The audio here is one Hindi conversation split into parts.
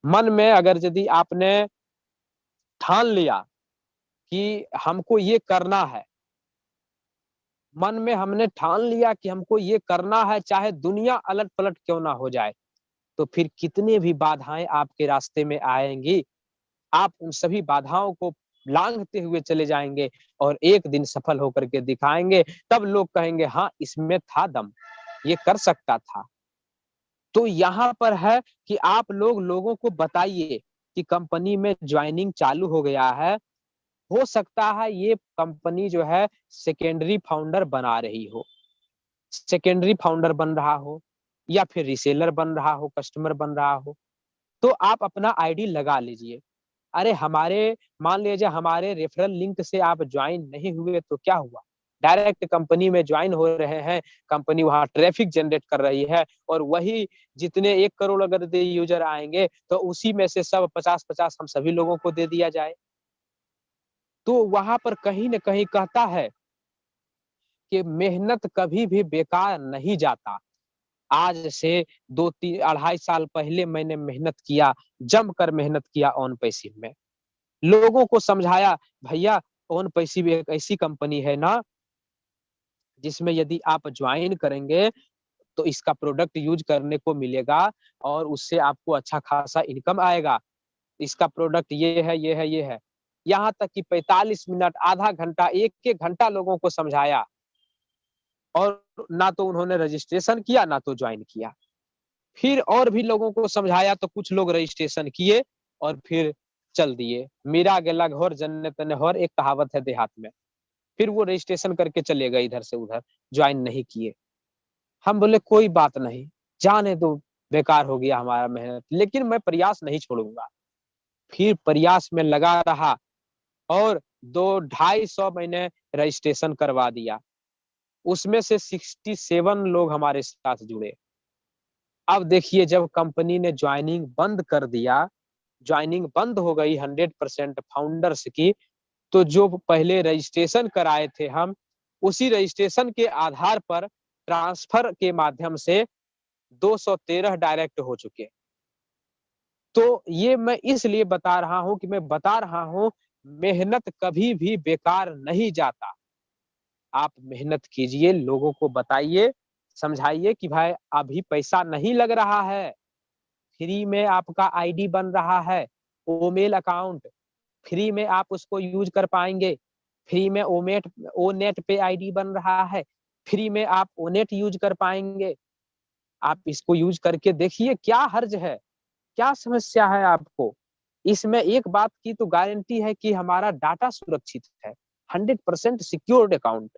मन में अगर यदि आपने ठान लिया कि हमको ये करना है, मन में हमने ठान लिया कि हमको ये करना है, चाहे दुनिया अलट-पलट क्यों ना हो जाए, तो फिर कितने भी बाधाएँ आपके रास्ते में आएँगी, आप उन सभी बाधाओं को लांघते हुए चले जाएँगे और एक दिन सफल होकर के दिखाएँगे, तब लोग कहेंगे हाँ, इसमें था दम, ये कर सकता था। तो यहाँ पर है कि आप लोगों को बताइए कि कंपनी में जॉइनिंग चालू हो गया है, हो सकता है ये कंपनी जो है सेकेंडरी फाउंडर बना रही हो, सेकेंडरी फाउंडर बन रहा हो या फिर रीसेलर बन रहा हो, कस्टमर बन रहा हो, तो आप अपना आईडी लगा लीजिए। अरे हमारे मान लीजिए हमारे रेफरल लिंक से आप जॉइन नहीं हुए तो क्या हुआ? डायरेक्ट कंपनी में जॉइन हो रहे हैं, कंपनी वहाँ ट्रैफिक जनरेट कर रही है और वही जितने 1 करोड़ अगर दे यूज़र आएँगे, तो उसी में से सब 50-50 हम सभी लोगों को दे दिया जाए। तो वहाँ पर कहीं न कहीं कहता है कि मेहनत कभी भी बेकार नहीं जाता। आज से 2 अढ़ाई साल पहले मैंने मेहनत किया, जमकर मेहनत किया ऑन पैसिव में। लोगों को समझाया, भैया ओन पैसिव एक ऐसी कंपनी है ना, जिसमें यदि आप जॉइन करेंगे, तो इसका प्रोडक्ट यूज़ करने को मिलेगा और उससे आपको अच्छा खासा इनकम आएगा। इसका प्रोडक्ट ये है, ये है, ये है। यहाँ तक कि 45 मिनट, आधा घंटा, 1-1 घंटा लोगों को समझाया और ना तो उन्होंने रजिस्ट्रेशन किया, ना तो जॉइन किया। फिर और भी लोगों को समझाया तो कुछ लोग रजिस्ट्रेशन किए और फिर चल दिए। "मीरा गेला घर जन्नत न हर" एक कहावत है देहात में। फिर वो रजिस्ट्रेशन करके चले गए इधर से उधर, जॉइन नहीं किए। हम बोले कोई बात नहीं, जाने दो, बेकार हो गया हमारा मेहनत, लेकिन मैं प्रयास नहीं छोड़ूँगा। फिर प्रयास में लगा रहा और 2 ढाई सौ मैंने रजिस्ट्रेशन करवा दिया। उसमें से 67 लोग हमारे साथ जुड़े। अब देखिए जब कंपनी ने जॉइनिंग बंद कर दिया, जॉइनिंग बंद हो गई 100% फाउंडर्स की, तो जो पहले रजिस्ट्रेशन कराए थे हम, उसी रजिस्ट्रेशन के आधार पर ट्रांसफर के माध्यम से 213 डायरेक्ट हो चुके। तो ये मैं इसलिए बता रहा हूँ कि मैं बता रहा हूँ, मेहनत कभी भी बेकार नहीं जाता। आप मेहनत कीजिए, लोगों को बताइए, समझाइए कि भाई अभी पैसा नहीं लग रहा है, फ्री में आपका आईडी बन रहा है, ओमेल अकाउंट, फ्री में आप उसको यूज़ कर पाएँगे। फ्री में ओनेट पे आईडी बन रहा है, फ्री में आप ओनेट यूज़ कर पाएँगे। आप इसको यूज़ करके देखिए क्या हर्ज है? क्या समस्या है आपको? इसमें एक बात की तो गारंटी है कि हमारा डाटा सुरक्षित है, 100% सिक्योर्ड अकाउंट।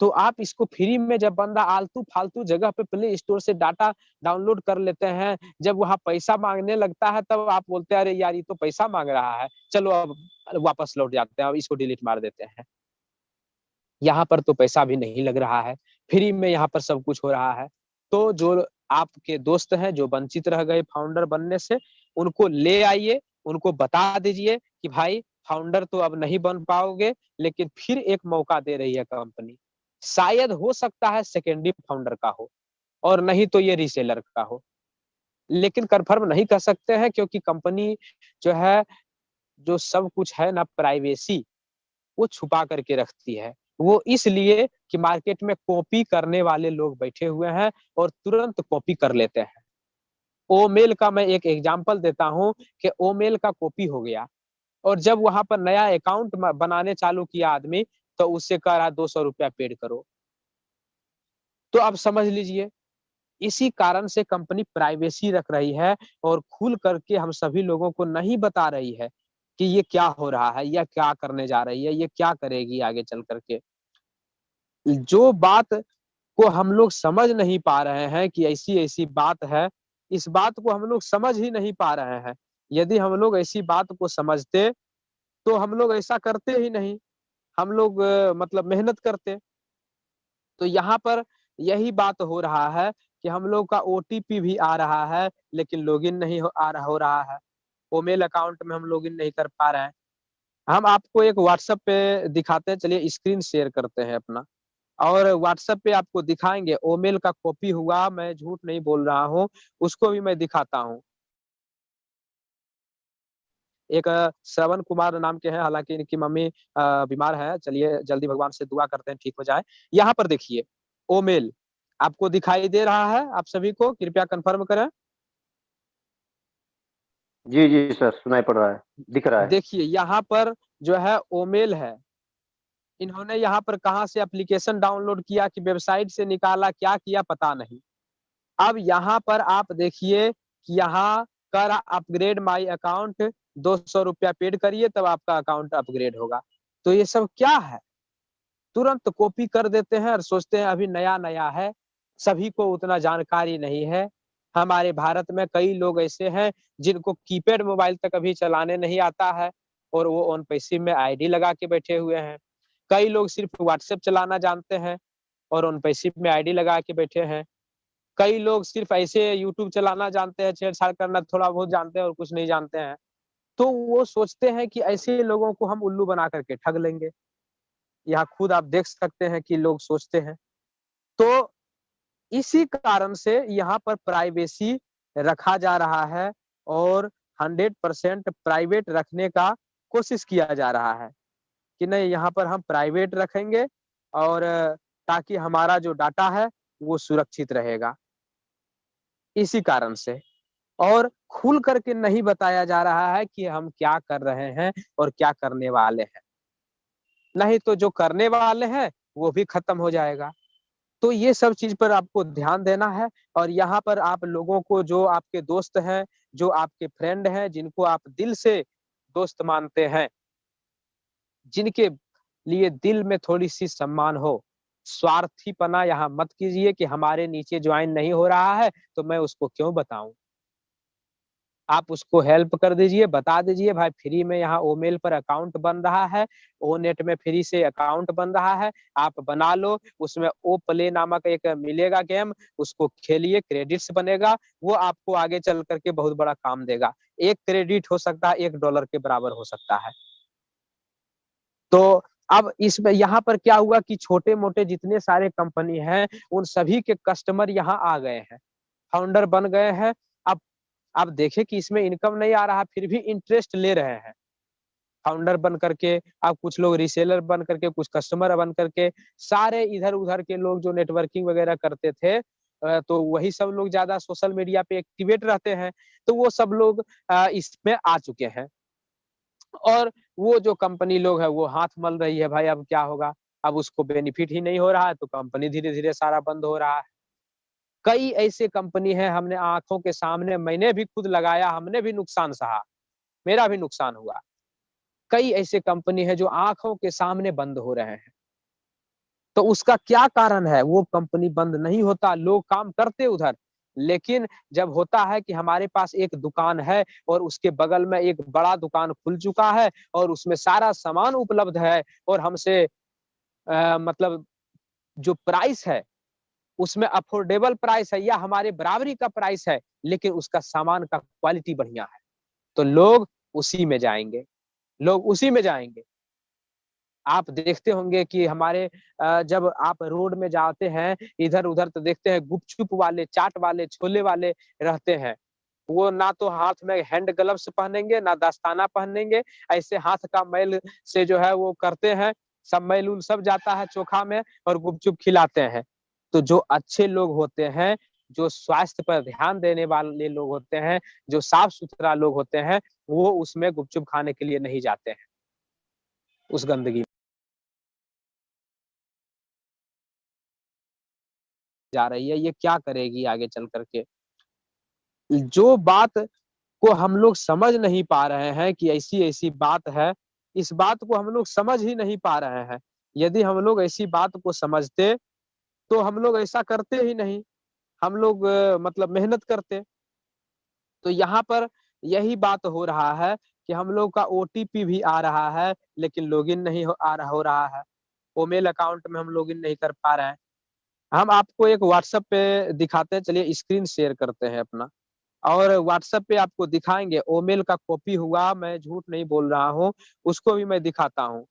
तो आप इसको फ्री में जब बंदा आलतू-फालतू जगह पे प्ले स्टोर से डाटा डाउनलोड कर लेते हैं, जब वहाँ पैसा माँगने लगता है तब आप बोलते हैं, "अरे यार! ये तो पैसा माँग रहा है, चलो अब वापस लौट जाते हैं, अब इसको डिलीट मार देते हैं।" यहाँ पर तो पैसा भी नहीं लग रहा है, फ्री में यहाँ पर सब कुछ हो रहा है। तो जो आपके दोस्त हैं, जो वंचित रह गए फाउंडर बनने से, उनको ले आइए, उनको बता दीजिए कि भाई फाउंडर तो अब नहीं बन पाओगे, लेकिन फिर एक मौका दे रही है कंपनी। शायद हो सकता है सेकेंडरी फाउंडर का हो और नहीं तो ये रीसेलर का हो। लेकिन कन्फर्म नहीं कर सकते हैं क्योंकि कंपनी जो है, जो सब कुछ है ना प्राइवेसी वो छुपा करके रखती है। वो इसलिए कि मार्केट में कॉपी करने वाले लोग बैठे हुए हैं और तुरंत कॉपी कर लेते हैं। ओमेल का मैं एक एग्ज़ाम्पल देता हूँ कि ओमेल का कॉपी हो गया और जब वहाँ पर नया अकाउंट बनाने चालू किया आदमी, तो उससे कह रहा है ₹200 पेड करो। तो अब समझ लीजिए, इसी कारण से कंपनी प्राइवेसी रख रही है और खुल करके हम सभी लोगों को नहीं बता रही है कि ये क्या हो रहा है, या क्या करने जा रही है, ये क्या करेगी आगे चल कर के। जो बात को हम लोग समझ नहीं पा रहे हैं कि ऐसी-ऐसी बात है, इस बात को हम लोग समझ ही नहीं पा रहे हैं। यदि हम लोग ऐसी बात को समझते, तो हम लोग ऐसा करते ही नहीं। हम लोग मतलब मेहनत करते। तो यहाँ पर यही बात हो रहा है कि हम लोग का ओटीपी भी आ रहा है, लेकिन लॉगिन नहीं हो रहा है। ओमेल अकाउंट में हम लॉगिन नहीं कर पा रहे हैं। हम आपको एक व्हाट्सएप पे दिखाते हैं, चलिए स्क्रीन शेयर करते हैं अपना और व्हाट्सएप पे आपको दिखाएँगे ओमेल का कॉपी हुआ, मैं झूठ नहीं बोल रहा हूँ, उसको भी मैं दिखाता हूँ। एक श्रवण कुमार नाम के हैं, हालांकि इनकी मम्मी बीमार है। चलिए जल्दी भगवान से दुआ करते हैं ठीक हो जाए। यहाँ पर देखिए ओमेल आपको दिखाई दे रहा है, आप सभी को कृपया कंफर्म करें। जी जी सर, सुनाई पड़ रहा है, दिख रहा है। देखिए यहाँ पर जो है ओमेल है, इन्होंने यहाँ पर कहाँ से एप्लीकेशन डाउनलोड किया कि वेबसाइट से निकाला, क्या किया पता नहीं। अब यहाँ पर आप देखिए कि यहाँ कर अपग्रेड माई अकाउंट, 200 रुपया पेड करिए तब आपका अकाउंट अपग्रेड होगा। तो ये सब क्या है, तुरंत कॉपी कर देते हैं और सोचते हैं अभी नया नया है, सभी को उतना जानकारी नहीं है। हमारे भारत में कई लोग ऐसे हैं जिनको कीपैड मोबाइल तक अभी चलाने नहीं आता है और वो ऑन पैसिव में आईडी लगा के बैठे हुए हैं। कई लोग सिर्फ व्हाट्सएप चलाना जानते हैं और ऑन पैसिव में आईडी लगा के बैठे हैं। कई लोग सिर्फ ऐसे यूट्यूब चलाना जानते हैं, छेड़छाड़ करना थोड़ा बहुत जानते हैं और कुछ नहीं जानते हैं। तो वो सोचते हैं कि ऐसे लोगों को हम उल्लू बना करके ठग लेंगे। यहाँ खुद आप देख सकते हैं कि लोग सोचते हैं। तो इसी कारण से यहाँ पर प्राइवेसी रखा जा रहा है और 100% प्राइवेट रखने का कोशिश किया जा रहा है कि नहीं यहाँ पर हम प्राइवेट रखेंगे और ताकि हमारा जो डाटा है वो सुरक्षित रहेगा। इसी कारण से और खुल करके नहीं बताया जा रहा है कि हम क्या कर रहे हैं और क्या करने वाले हैं, नहीं तो जो करने वाले हैं वो भी खत्म हो जाएगा। तो ये सब चीज पर आपको ध्यान देना है और यहाँ पर आप लोगों को, जो आपके दोस्त हैं, जो आपके फ्रेंड हैं, जिनको आप दिल से दोस्त मानते हैं, जिनके लिए दिल में थोड़ी सी सम्मान हो, स्वार्थीपना यहाँ मत कीजिए कि हमारे नीचे ज्वाइन नहीं हो रहा है तो मैं उसको क्यों बताऊं। आप उसको हेल्प कर दीजिए, बता दीजिए भाई फ्री में यहाँ ओमेल पर अकाउंट बन रहा है, ओ नेट में फ्री से अकाउंट बन रहा है, आप बना लो। उसमें ओ प्ले नामक एक मिलेगा गेम, उसको खेलिए, क्रेडिट्स बनेगा, वो आपको आगे चल करके बहुत बड़ा काम देगा। 1 क्रेडिट हो सकता है $1 के बराबर हो सकता है। तो अब इसमें यहाँ पर क्या हुआ कि छोटे मोटे जितने सारे कंपनी हैं उन सभी के कस्टमर यहाँ आ गए हैं, फाउंडर बन गए हैं। अब आप देखें कि इसमें इनकम नहीं आ रहा फिर भी इंटरेस्ट ले रहे हैं, फाउंडर बन करके, अब कुछ लोग रीसेलर बन करके, कुछ कस्टमर बन करके, सारे इधर उधर के लोग जो नेटवर्किंग वगैरह करते थे, तो वही सब लोग ज्यादा सोशल मीडिया पे एक्टिवेट रहते हैं, तो वो सब लोग इसमें आ चुके हैं। और वो जो कंपनी लोग है वो हाथ मल रही है, भाई अब क्या होगा, अब उसको बेनिफिट ही नहीं हो रहा है तो कंपनी धीरे धीरे सारा बंद हो रहा है। कई ऐसे कंपनी है, हमने आंखों के सामने, मैंने भी खुद लगाया, हमने भी नुकसान सहा, मेरा भी नुकसान हुआ। कई ऐसे कंपनी है जो आंखों के सामने बंद हो रहे हैं। तो उसका क्या कारण है, वो कंपनी बंद नहीं होता, लोग काम करते उधर, लेकिन जब होता है कि हमारे पास एक दुकान है और उसके बगल में एक बड़ा दुकान खुल चुका है और उसमें सारा सामान उपलब्ध है और हमसे मतलब जो प्राइस है उसमें अफोर्डेबल प्राइस है या हमारे बराबरी का प्राइस है, लेकिन उसका सामान का क्वालिटी बढ़िया है, तो लोग उसी में जाएंगे, लोग उसी में जाएंगे। आप देखते होंगे कि हमारे जब आप रोड में जाते हैं इधर उधर तो देखते हैं गुपचुप वाले, चाट वाले, छोले वाले रहते हैं। वो ना तो हाथ में हैंड ग्लव्स पहनेंगे ना दस्ताना पहनेंगे, ऐसे हाथ का मैल से जो है वो करते हैं, सब मैल उल सब जाता है चोखा में और गुपचुप खिलाते हैं। तो जो अच्छे लोग होते हैं, जो स्वास्थ्य पर ध्यान देने वाले लोग होते हैं, जो साफ सुथरा लोग होते हैं, वो उसमें गुपचुप खाने के लिए नहीं जाते हैं उस गंदगी जा रही है, ये क्या करेगी आगे चल करके। जो बात को हम लोग समझ नहीं पा रहे हैं कि ऐसी ऐसी बात है, इस बात को हम लोग समझ ही नहीं पा रहे हैं। यदि हम लोग ऐसी बात को समझते तो हम लोग ऐसा करते ही नहीं, हम लोग मतलब मेहनत करते। तो यहाँ पर यही बात हो रहा है कि हम लोग का ओटीपी भी आ रहा है लेकिन लॉगिन नहीं हो रहा है, वो मेल अकाउंट में हम लॉगिन नहीं कर पा रहे हैं। हम आपको एक व्हाट्सएप पे दिखाते हैं, चलिए स्क्रीन शेयर करते हैं अपना और व्हाट्सएप पे आपको दिखाएंगे। ओमेल का कॉपी हुआ, मैं झूठ नहीं बोल रहा हूँ, उसको भी मैं दिखाता हूँ।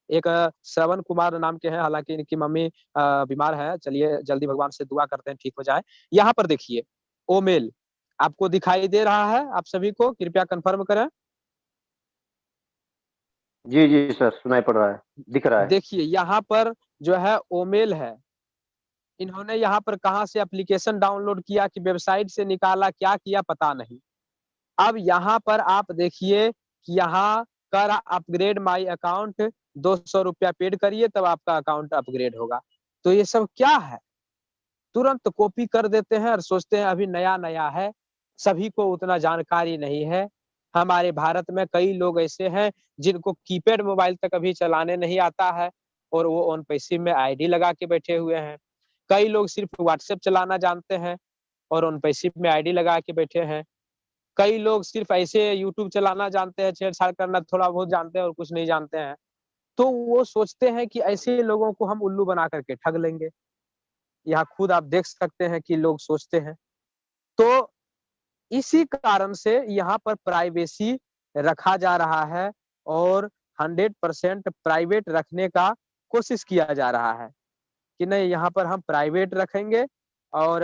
एक श्रवण कुमार नाम के हैं, हालांकि इनकी मम्मी बीमार है। चलिए जल्दी भगवान से दुआ करते हैं ठीक हो जाए। यहाँ पर देखिए ओमेल आपको दिखाई दे रहा है? आप सभी को कृपया कंफर्म करें। जी, जी सर, सुनाई पड़ रहा है, दिख रहा है। देखिए यहाँ पर जो है ओमेल है, इन्होंने यहाँ पर कहाँ से एप्लीकेशन डाउनलोड किया कि वेबसाइट से निकाला, क्या किया पता नहीं। अब यहाँ पर आप देखिए कि यहाँ कर अपग्रेड माय अकाउंट, 200 रुपया पेड करिए तब आपका अकाउंट अपग्रेड होगा। तो ये सब क्या है? तुरंत कॉपी कर देते हैं और सोचते हैं अभी नया-नया है, सभी को उतना जानकारी नहीं है। हमारे भारत में कई लोग ऐसे हैं जिनको कीपैड मोबाइल तक अभी चलाने नहीं आता है और वो ओन पैसे में आईडी लगा के बैठे हुए हैं। कई लोग सिर्फ व्हाट्सएप चलाना जानते हैं और ओन पैसे में आईडी लगा के बैठे हैं। कई लोग सिर्फ ऐसे यूट्यूब चलाना जानते हैं, छेड़-छाड़ करना थोड़ा बहुत जानते हैं और कुछ नहीं जानते हैं। तो वो सोचते हैं कि ऐसे लोगों को हम उल्लू बना कर के ठग लेंगे। यहाँ खुद आप देख सकते हैं कि लोग सोचते हैं। तो इसी कारण से यहाँ पर प्राइवेसी रखा जा रहा है और 100% प्राइवेट रखने का कोशिश किया जा रहा है, कि नहीं यहाँ पर हम प्राइवेट रखेंगे और